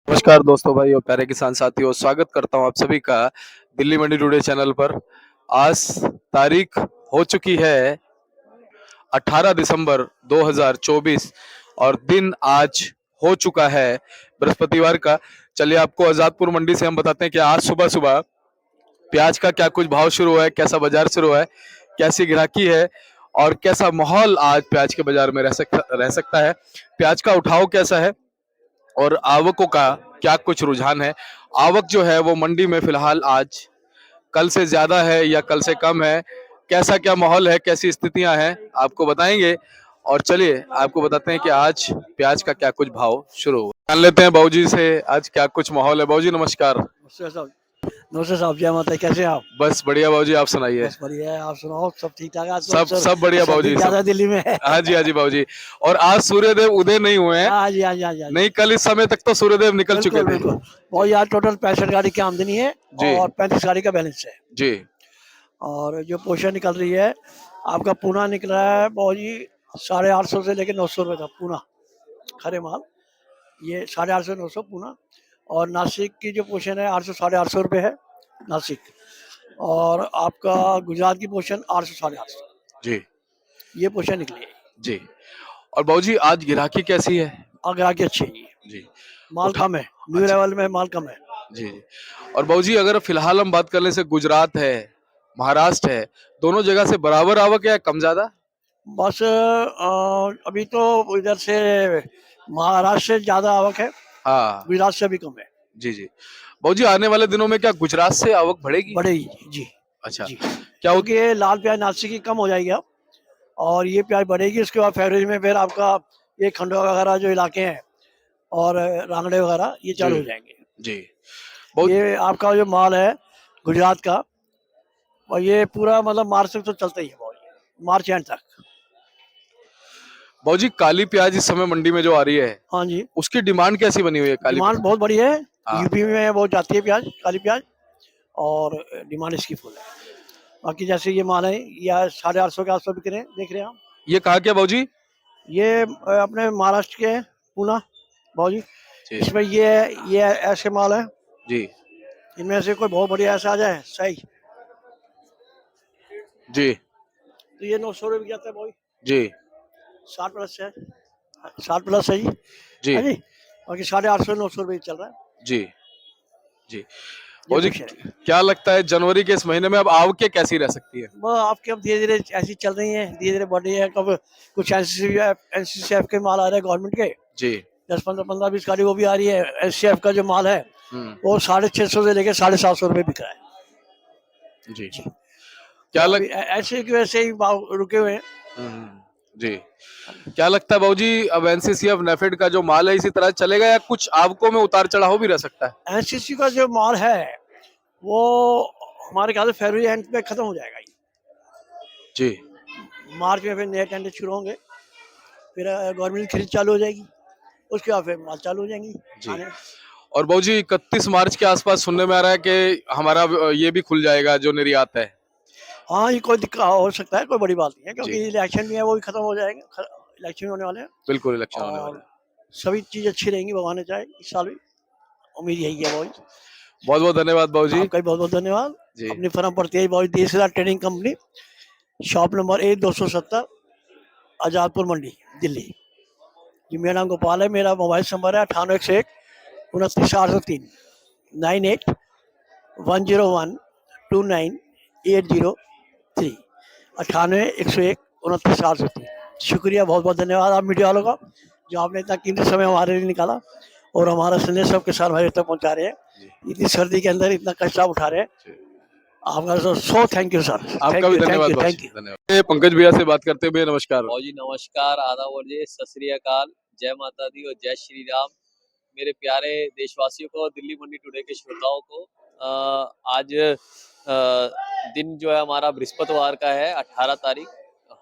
नमस्कार दोस्तों, भाई और प्यारे किसान साथियों, स्वागत करता हूं आप सभी का दिल्ली मंडी टुडे चैनल पर। आज तारीख हो चुकी है 18 दिसंबर 2024 और दिन आज हो चुका है बृहस्पतिवार का। चलिए आपको आजादपुर मंडी से हम बताते हैं कि आज सुबह सुबह प्याज का क्या कुछ भाव शुरू हुआ है, कैसा बाजार शुरू हुआ है, कैसी ग्राहकी है और कैसा माहौल आज प्याज के बाजार में रह सकता है। प्याज का उठाव कैसा है और आवकों का क्या कुछ रुझान है। आवक जो है वो मंडी में फिलहाल आज कल से ज्यादा है या कल से कम है, कैसा क्या माहौल है, कैसी स्थितियां हैं, आपको बताएंगे। और चलिए आपको बताते हैं कि आज प्याज का क्या कुछ भाव शुरू हुआ। जान लेते हैं बाबूजी से आज क्या कुछ माहौल है। बाबूजी नमस्कार। नमस्ते साहब। नमस्ते साहब, जय माता दी। कैसे हैं आप? बस बढ़िया बाबूजी, आप सुनाइए। बस बढ़िया है, आप सुनाओ। सब ठीक ठाक है? आज तो सब बढ़िया सर्दी बाबूजी, ज्यादा सब। दिल्ली में है। हाँ जी, हाँ जी बाबूजी। और आज सूर्यदेव उदय नहीं हुए हैं। हाँ जी, हाँ जी, हाँ जी, हाँ जी। नहीं, कल इस समय तक तो सूर्यदेव निकल चुके बिल्कुल थे। बिल्कुल। और यार टोटल 65 गाड़ी की आमदनी है जी और 35 गाड़ी का बैलेंस है। जी और जो पोषण निकल रही है, आपका पूना निकल रहा है बहुत जी 850 से लेकर 900 रुपये तक पूना खरे माल। ये 850 900 पूना। और नासिक की जो पोषण है 800 850 रुपये है नासिक। और आपका गुजरात की पोषण 800 850, जी ये पोषण निकली है। जी। और बाबूजी आज गिराकी कैसी है? आगरा की अच्छी है ये। जी। माल उठा कम है, न्यू अच्छा। लेवल में माल कम है। जी जी। और बाबूजी अगर फिलहाल हम बात कर ले से गुजरात है, महाराष्ट्र है, दोनों जगह से बराबर आवक है या कम ज्यादा? बस अभी तो इधर से महाराष्ट्र से ज्यादा आवक है, हाँ। गुजरात से भी कम है। जी जी। बाबूजी आने वाले दिनों में क्या गुजरात से आवक बढ़ेगी? बढ़ेगी जी। अच्छा। जी, क्या क्योंकि ये लाल प्याज नासिक की कम हो जाएगी अब, और ये प्याज बढ़ेगी। उसके बाद फरवरी में फिर आपका ये खंडवा वगैरह जो इलाके हैं और रांगड़े वगैरह ये जी चालू हो जाएंगे। जी। बहुत। ये आपका जो माल है गुजरात का, और ये पूरा मतलब मार्च तक तो चलता ही है बहुत, मार्च एंड तक। बाबूजी काली प्याज इस समय मंडी में जो आ रही है, हाँ जी, उसकी डिमांड कैसी बनी हुई है काली डिमांड प्याज? बहुत बड़ी है। हाँ। यूपी में बहुत जाती है प्याज, काली प्याज। और डिमांड इसकी फुल है। बाकी जैसे ये माल है, या 850 के आसपास बिक रहे हैं, देख रहे हैं हम। ये कहा क्या बाबूजी? ये अपने महाराष्ट्र के हैं, पूना भाजी। जी इसमें ये ऐसे माल है, जी इनमें से कोई बहुत बढ़िया ऐसा आ जाए सही, जी तो ये 900 रुपये बिक जाता है भाई। जी 60+ है, 60+ है जी। जी है जी। बाकी 850 900 रुपये चल रहा है। जी जी। ये बाबूजी पोशन है। क्या लगता है जनवरी के इस महीने में अब आवक कैसी रह सकती है? वो आपके अब धीरे धीरे ऐसी चल रही है, धीरे धीरे बढ़ रही है। कब कुछ एनसीसीएफ के माल आ रहे हैं गवर्नमेंट के, जी। 10 15 15 20 गाड़ी वो भी आ रही है। एससीएफ का जो माल है हम्म। वो 650 से लेकर 750 रुपये बिक रहा है जी। जी। तो क्या लग अभी ऐसे की वैसे ही भाव रुके हुए हैं। जी। क्या लगता है बाबूजी अब एनसीसीएफ नेफेड का जो माल है इसी तरह चलेगा या कुछ आवकों में उतार चढ़ाव भी रह सकता है? एनसीसी का जो माल है वो हमारे ख्याल से फरवरी एंड में खत्म हो जाएगा। जी मार्च में फिर नए टेंडर शुरू होंगे, फिर गवर्नमेंट की खरीद चालू हो जाएगी, उसके बाद फिर माल चालू हो जाएंगी जी। आने। और बाबूजी 31 मार्च के आसपास सुनने में आ रहा है कि हमारा ये भी खुल जाएगा जो निर्यात है। हाँ, ये कोई दिक्कत हो सकता है, कोई बड़ी बात नहीं है, जी क्योंकि इलेक्शन भी है, वो भी खत्म हो जाएंगे। इलेक्शन होने वाले हैं। बिल्कुल, इलेक्शन होने वाला और है। सभी चीज़ अच्छी रहेंगी, भगवान ने चाहे इस साल भी। उम्मीद यही है बहुत। बहुत बहुत धन्यवाद बाबूजी। आपका भी बहुत बहुत धन्यवाद। जी अपनी फर्म पड़ती है बहुत Deshla trading company, shop number A 270, Azadpur Mandi, Delhi. जी, मेरा नाम गोपाल है। मेरा मोबाइल नंबर है 98 101 29 803, 98 101 29 803, 98 101 29 803। शुक्रिया, बहुत बहुत धन्यवाद आप मीडिया वालों का, जो आपने इतना कीमती समय हमारे लिए निकाला और हमारा संदेश सब किसान भाइयों तक पहुंचा रहे हैं। जी इतनी सर्दी के अंदर इतना कष्ट आप उठा रहे हैं। जी। आपका सो थैंक यू सर। आपका थैंक भी यू, थैंक धन्यवाद यू, बाबूजी, थैंक यू। धन्यवाद। ये पंकज भैया से बात करते हुए नमस्कार। जी नमस्कार, आदाब और जय सत श्री अकाल, जय माता दी और जय श्री राम। मेरे प्यारे देशवासियों को और दिल्ली मंडी टुडे के श्रोताओं को आज दिन जो है हमारा बृहस्पतिवार का है, 18 तारीख,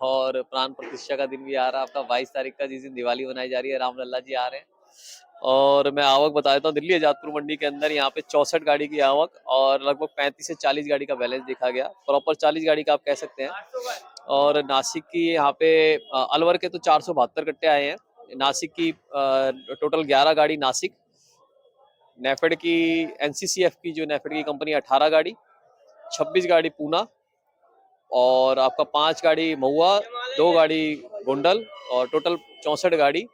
और प्राण प्रतिष्ठा का दिन भी आ रहा है आपका 22 तारीख का, जिस दिन दिवाली मनाई जा रही है, राम लल्ला जी आ रहे हैं। और मैं आवक बता देता हूँ। दिल्ली आजादपुर मंडी के अंदर यहाँ पे 64 गाड़ी की आवक और लगभग 35 से 40 गाड़ी का बैलेंस देखा गया, प्रॉपर 40 गाड़ी का आप कह सकते हैं। और नासिक की यहाँ पे अलवर के तो 472 कट्टे आए हैं। नासिक की टोटल 11 गाड़ी नासिक नेफेड की एनसीसीएफ की जो नेफेड की कंपनी 18 गाड़ी, 26 गाड़ी पूना और आपका 5 गाड़ी महुआ, 2 गाड़ी गोंडल और टोटल 64 गाड़ी,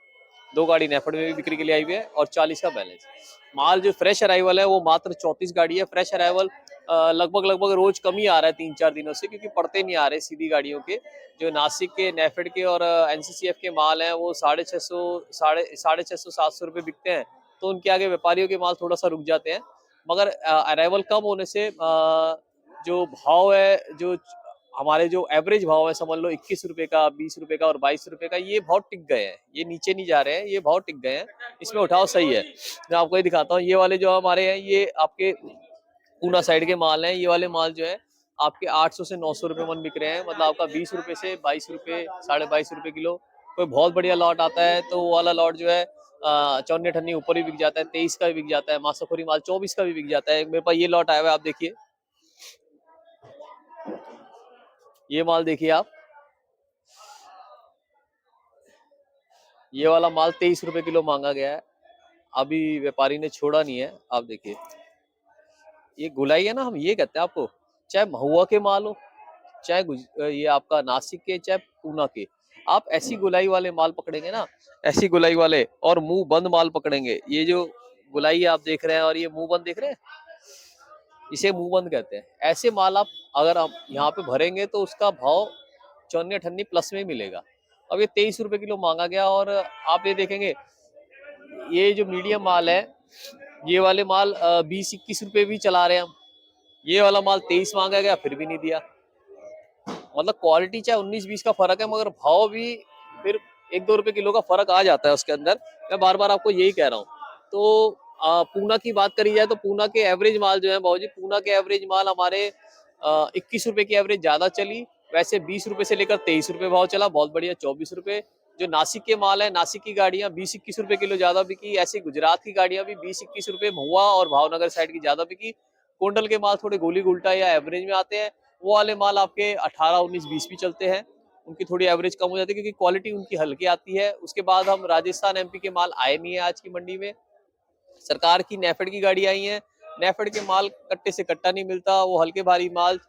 2 गाड़ी नेफेड में भी बिक्री के लिए आई हुई है और 40 का बैलेंस। माल जो फ्रेश अराइवल है वो मात्र 34 गाड़ी है। फ्रेश अराइवल लगभग रोज कम ही आ रहा है 3-4 दिनों से, क्योंकि पड़ते नहीं आ रहे सीधी गाड़ियों के। जो नासिक के नेफेड के और एनसीसीएफ के माल हैं वो 650 700 रुपये बिकते हैं, तो उनके आगे व्यापारियों के माल थोड़ा सा रुक जाते हैं। मगर अराइवल कम होने से जो भाव है, जो हमारे जो एवरेज भाव है समझ लो 21 रुपए का, 20 रुपए का और 22 रुपए का, ये भाव टिक गए हैं, ये नीचे नहीं जा रहे हैं, ये भाव टिक गए हैं, इसमें उठाव सही है। मैं आपको ये दिखाता हूँ, ये वाले जो हमारे हैं ये आपके पूना साइड के माल हैं। ये वाले माल जो है आपके 800 से 900 रुपए मन बिक रहे हैं, मतलब आपका 20 रुपए से 22 रुपए, 22.5 रुपए किलो। कोई बहुत बढ़िया लॉट आता है तो वो वाला लॉट जो है 54 ऊपर भी बिक जाता है, 23 का भी बिक जाता है, मासाखोरी माल 24 का भी बिक जाता है। मेरे पास ये लॉट आया हुआ है, आप देखिए, ये माल देखिए आप, ये वाला माल 23 रुपए किलो मांगा गया है, अभी व्यापारी ने छोड़ा नहीं है। आप देखिए, ये गुलाई है ना, हम ये कहते हैं आपको, चाहे महुआ के माल हो, चाहे ये आपका नासिक के, चाहे पूना के, आप ऐसी गुलाई वाले माल पकड़ेंगे ना, ऐसी गुलाई वाले और मुंह बंद माल पकड़ेंगे। ये जो गुलाई आप देख रहे हैं और ये मुंह बंद देख रहे हैं, इसे मुंह बंद कहते हैं। ऐसे माल आप अगर आप यहाँ पे भरेंगे तो उसका भाव 54-58 प्लस में मिलेगा। अब ये 23 रुपए किलो मांगा गया और आप ये देखेंगे, ये जो मीडियम माल है, ये वाले माल 20-21 रुपए भी चला रहे हैं हम। ये वाला माल 23 मांगा गया, फिर भी नहीं दिया। मतलब क्वालिटी चाहे 19-20 का फर्क है, मगर भाव भी फिर 1-2 रुपए किलो का फर्क आ जाता है उसके अंदर। मैं बार बार आपको यही कह रहा हूँ। तो पूना की बात करी जाए तो पूना के एवरेज माल जो है बाबूजी, पूना के एवरेज माल हमारे 21 रुपए की एवरेज ज्यादा चली। वैसे 20 रुपए से लेकर 23 रुपए भाव चला, बहुत बढ़िया 24 रुपए। जो नासिक के माल है, नासिक की गाड़ियां 20-21 रुपए किलो ज्यादा बिकी। ऐसी गुजरात की गाड़ियां भी 20-21 रुपए महुआ और भावनगर साइड की ज्यादा बिकी। कोंडल के माल थोड़े गोली गुल्टा या एवरेज में आते हैं। वो वाले माल आपके 18, 19, 20 भी चलते हैं, उनकी थोड़ी एवरेज कम हो जाती है क्योंकि क्वालिटी उनकी हल्की आती है। उसके बाद हम राजस्थान एमपी के माल आए नहीं है आज की मंडी में। सरकार की नेफेड की गाड़ी आई है, नेफेड के माल कट्टे से कट्टा नहीं मिलता। वो हल्के भारी माल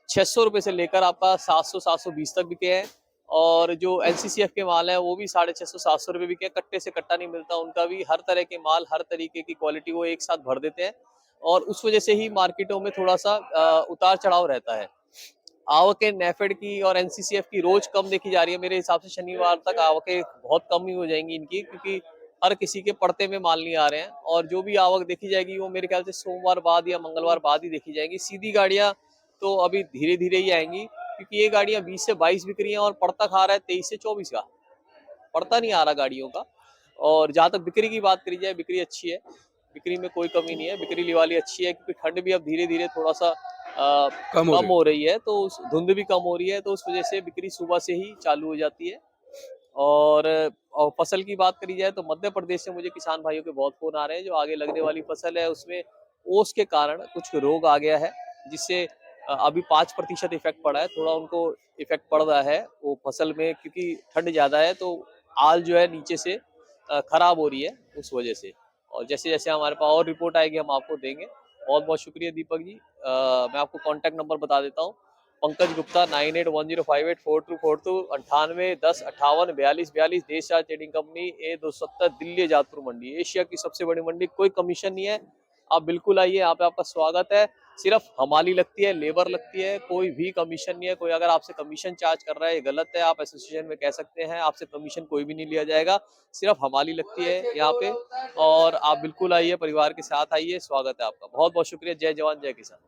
600 रुपए से लेकर आपका 700-720 तक बिके हैं। और जो एनसीसीएफ के माल है वो भी 650-700 रुपए बिके हैं, कट्टे से कट्टा नहीं मिलता उनका भी। हर तरह के माल, हर तरीके की क्वालिटी वो एक साथ भर देते हैं और उस वजह से ही मार्केटों में थोड़ा सा उतार चढ़ाव रहता है। आवकें नेफेड की और एनसीसीएफ की रोज कम देखी जा रही है। मेरे हिसाब से शनिवार तक आवकें बहुत कम ही हो जाएंगी इनकी, क्योंकि हर किसी के पड़ते में माल नहीं आ रहे हैं। और जो भी आवक देखी जाएगी वो मेरे ख्याल से सोमवार बाद या मंगलवार बाद ही देखी जाएगी। सीधी गाड़ियां तो अभी धीरे धीरे ही आएंगी, क्योंकि ये गाड़ियां 20 से 22 बिक रही हैं और पड़ता खा रहा है 23 से 24 का, पड़ता नहीं आ रहा गाड़ियों का। और जहां तक बिक्री की बात करी जाए, बिक्री अच्छी है, बिक्री में कोई कमी नहीं है, बिक्री लिवाली अच्छी है, क्योंकि ठंड भी अब धीरे धीरे थोड़ा सा कम हो कम रही हो रही है, तो धुंध भी कम हो रही है, तो उस वजह से बिक्री सुबह से ही चालू हो जाती है। और फसल की बात करी जाए तो मध्य प्रदेश से मुझे किसान भाइयों के बहुत फोन आ रहे हैं। जो आगे लगने वाली फसल है उसमें ओस के कारण कुछ रोग आ गया है, जिससे अभी 5% इफेक्ट पड़ा है, थोड़ा उनको इफेक्ट पड़ रहा है वो फसल में, क्योंकि ठंड ज्यादा है तो आल जो है नीचे से खराब हो रही है उस वजह से। और जैसे जैसे हमारे पास और रिपोर्ट आएगी हम आपको देंगे। बहुत बहुत शुक्रिया दीपक जी। मैं आपको कांटेक्ट नंबर बता देता हूँ, पंकज गुप्ता 9810584242, 9810584242, देश राज trading company, A270, Delhi Jatpur मंडी, एशिया की सबसे बड़ी मंडी। कोई कमीशन नहीं है, आप बिल्कुल आइए, यहाँ पे आपका स्वागत है। सिर्फ हमाली लगती है, लेबर लगती है, कोई भी कमीशन नहीं है। कोई अगर आपसे कमीशन चार्ज कर रहा है ये गलत है, आप एसोसिएशन में कह सकते हैं, आपसे कमीशन कोई भी नहीं लिया जाएगा, सिर्फ हमाली लगती है यहाँ पे। और आप बिल्कुल आइए, परिवार के साथ आइए, स्वागत है आपका। बहुत बहुत शुक्रिया। जय जवान जय किसान।